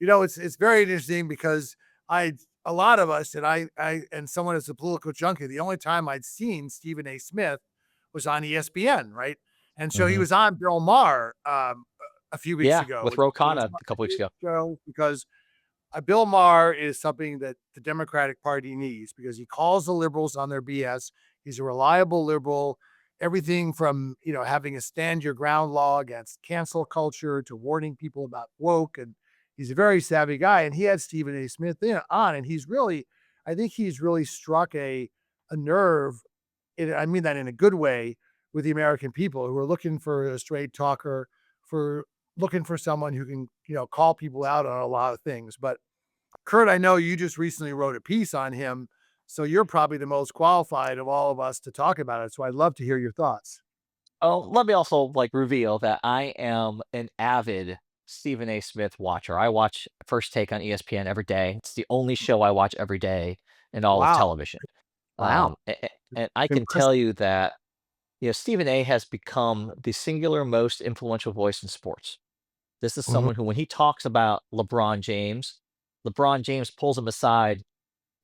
It's very interesting because a lot of us, and someone as a political junkie, the only time I'd seen Stephen A. Smith was on ESPN, right? And so he Hmm. was on Bill Maher a few weeks Yeah, ago, with which was Rokana a a couple weeks huge ago. show because Bill Maher is something that the Democratic Party needs because he calls the liberals on their BS. He's a reliable liberal. Everything from having a stand your ground law against cancel culture to warning people about woke, and he's a very savvy guy. And he had Stephen A. Smith on, and I think he's really struck a nerve. I mean that in a good way with the American people who are looking for a straight talker, for looking for someone who can call people out on a lot of things. But Kurt, I know you just recently wrote a piece on him, so you're probably the most qualified of all of us to talk about it. So I'd love to hear your thoughts. Oh, let me also reveal that I am an avid Stephen A. Smith watcher. I watch First Take on ESPN every day. It's the only show I watch every day in all of Wow. television. Wow. And I can tell Impressive. you that Stephen A. has become the singular most influential voice in sports. This is Mhm. someone who, when he talks about LeBron James pulls him aside,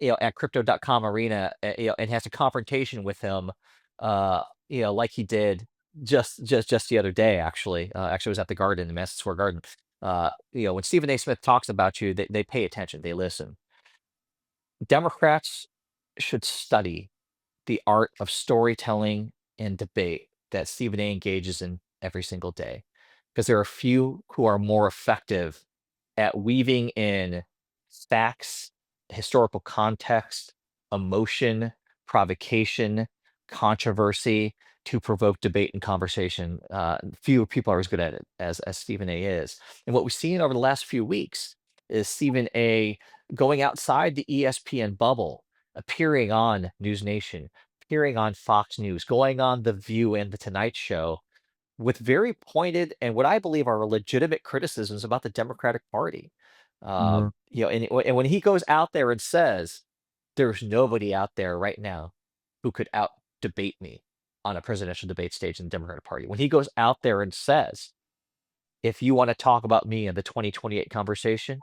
at crypto.com arena, and has a confrontation with him, like he did just the other day, actually. Actually, it was at the Garden, the Madison Square Garden. When Stephen A. Smith talks about you, they pay attention, they listen. Democrats should study the art of storytelling and debate that Stephen A engages in every single day, because there are few who are more effective at weaving in facts, historical context, emotion, provocation, controversy to provoke debate and conversation. Few people are as good at it as Stephen A is. And what we've seen over the last few weeks is Stephen A going outside the ESPN bubble, appearing on News Nation, appearing on Fox News, going on The View and The Tonight Show with very pointed and what I believe are legitimate criticisms about the Democratic Party. Mhm. And when he goes out there and says, "There's nobody out there right now who could out debate me on a presidential debate stage in the Democratic Party." When he goes out there and says, "If you want to talk about me in the 2028 conversation,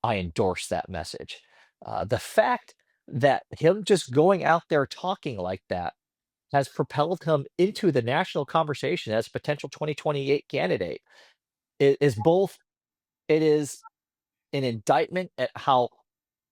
I endorse that message." The fact that him just going out there talking like that has propelled him into the national conversation as a potential 2028 candidate. It is both, it is an indictment at how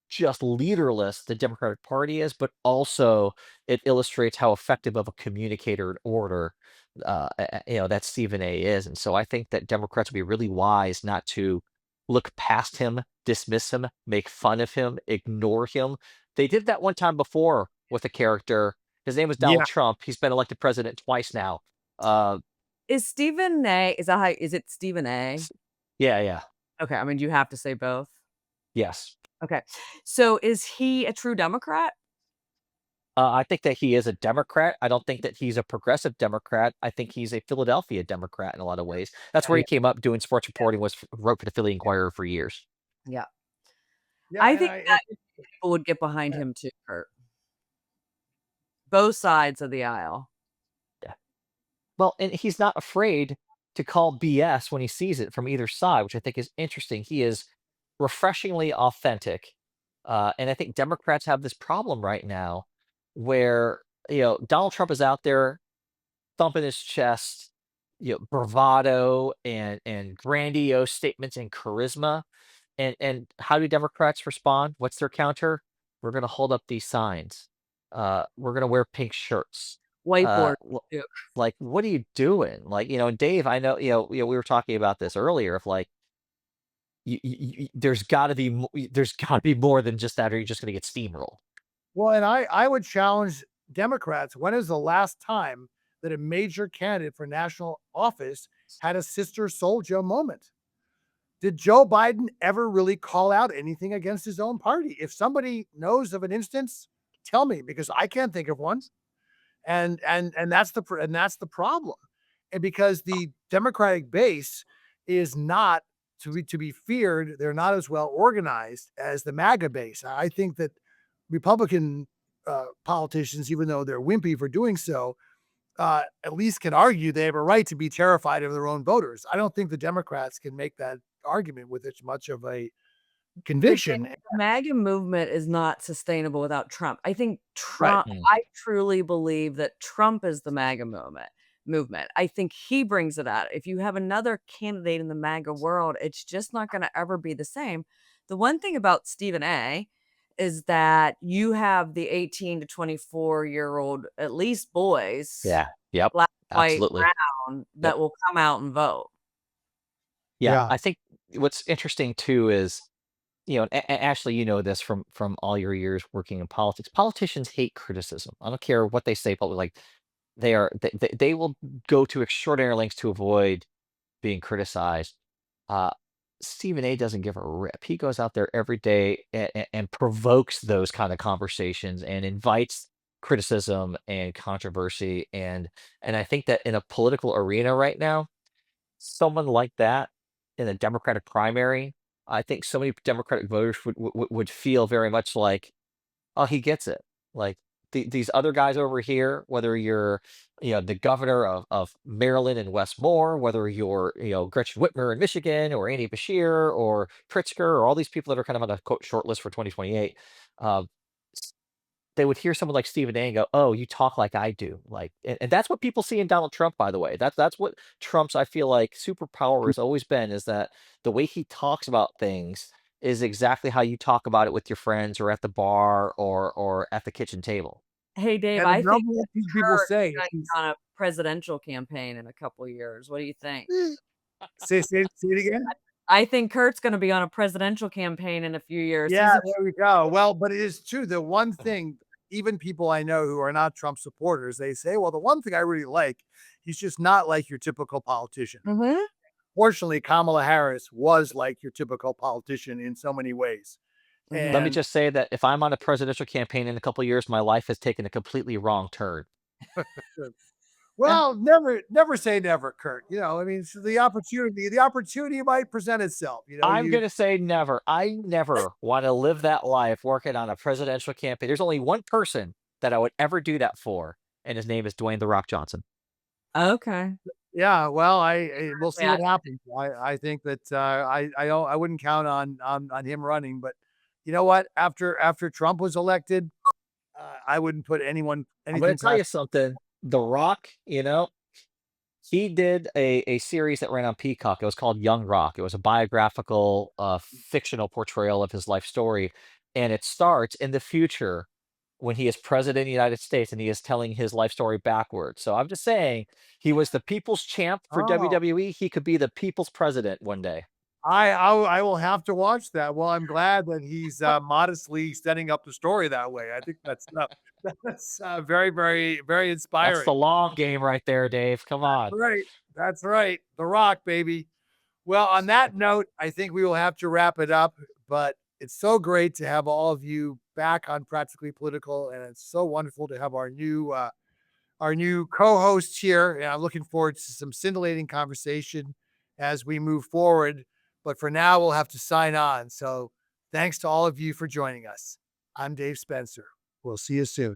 just leaderless the Democratic Party is, but also it illustrates how effective of a communicator and orator, that Stephen A is. And so I think that Democrats would be really wise not to look past him, dismiss him, make fun of him, ignore him. They did that one time before with a character. His name was Donald Yeah. Trump. He's been elected president twice now. Uh, Is Stephen A is that how is it Stephen A? s- yeah, yeah, Okay, I mean, you have to say both. yes. Okay. So is he a true Democrat? I think that he is a Democrat. I don't think that he's a progressive Democrat. I think he's a Philadelphia Democrat in a lot of ways. That's where Yeah, he came up doing sports reporting. Wrote for the Philly Inquirer for years. yeah. Yeah, I and think that people would get behind him too, Kurt. Both sides of the aisle. Yeah. Well, and he's not afraid to call BS when he sees it from either side, which I think is interesting. He is refreshingly authentic. And I think Democrats have this problem right now where, Donald Trump is out there thumping his chest, bravado and grandiose statements and charisma. And how do Democrats respond? What's their counter? We're going to hold up these signs. We're going to wear pink shirts. Uh, Whiteboard. l- Yeah. what are you doing? And Dave, I know, we were talking about this earlier. Of there's got to be, there's got to be more than just that, or you're just going to get steamrolled. Well, and I would challenge Democrats. When is the last time that a major candidate for national office had a Sister Souljah moment? Did Joe Biden ever really call out anything against his own party? If somebody knows of an instance, tell me because I can't think of one. And that's the problem. And because the Democratic base is not to be feared, they're not as well organized as the MAGA base. I think that Republican politicians, even though they're wimpy for doing so, at least can argue they have a right to be terrified of their own voters. I don't think the Democrats can make that argument with as much of a The conviction. MAGA movement is not sustainable without Trump. I think Right. I truly believe that Trump is the MAGA movement. I think he brings it out. If you have another candidate in the MAGA world, it's just not gonna ever be the same. The one thing about Stephen A. is that you have the 18 to 24-year-old, at least boys, Yeah. Yep. black, white, Absolutely. brown, Yep. that will come out and vote. Yeah. Yeah. I think what's interesting too is, Ashley, you know this from all your years working in politics. Politicians hate criticism. I don't care what they say, but like they will go to extraordinary lengths to avoid being criticized. Uh, Stephen A doesn't give a rip. He goes out there every day and provokes those kind of conversations and invites criticism and controversy. And I think that in a political arena right now, someone like that in a Democratic primary, I think so many Democratic voters would feel very much like, oh, he gets it. Like these other guys over here, whether you're, the governor of Maryland and Westmore, whether you're, Gretchen Whitmer in Michigan or Andy Bashir or Pritzker or all these people that are kind of on the quote short list for 2028, uh, they would hear someone like Stephen A and go, "Oh, you talk like I do." Like, and that's what people see in Donald Trump, by the way. That's what Trump's, I feel like, superpower has always been, is that the way he talks about things is exactly how you talk about it with your friends or at the bar or at the kitchen table. Hey, Dave, And the I think number one that thing people Kurt's say gonna is, be on a presidential campaign in a couple years. What do you think? say it again. I think Kurt's gonna be on a presidential campaign in a few years. Yeah, He's a there we go. Well, but it is true. The one thing, even people I know who are not Trump supporters, they say, well, the one thing I really like, he's just not like your typical politician. Mhm. Fortunately, Kamala Harris was like your typical politician in so many ways. Mhm. Let me And just say that if I'm on a presidential campaign in a couple years, my life has taken a completely wrong turn. Uh, well, never say never, Kurt. I mean, so the opportunity might present itself. I'm gonna say never. I never want to live that life working on a presidential campaign. There's only one person that I would ever do that for, and his name is Dwayne the Rock Johnson. okay. Yeah, well, we'll see Yeah. what happens. I think that I wouldn't count on him running, but you know what? After Trump was elected, I wouldn't put I'm gonna anything tell you past. something. The Rock, he did a series that ran on Peacock. It was called Young Rock. It was a biographical, fictional portrayal of his life story, and it starts in the future when he is president of the United States and he is telling his life story backwards. So I'm just saying, he was the people's champ for Oh, WWE. He could be the people's president one day. I will have to watch that. Well, I'm glad that he's modestly setting up the story that way. I think that's very very very That's the inspiring. long game right there, Dave. Come on. Right, that's right. The Rock, baby. Well, on that note, I think we will have to wrap it up, but it's so great to have all of you back on Practically Political, and it's so wonderful to have our new co-host here, and I'm looking forward to some scintillating conversation as we move forward. But for now, we'll have to sign on. So thanks to all of you for joining us. I'm Dave Spencer. We'll see you soon.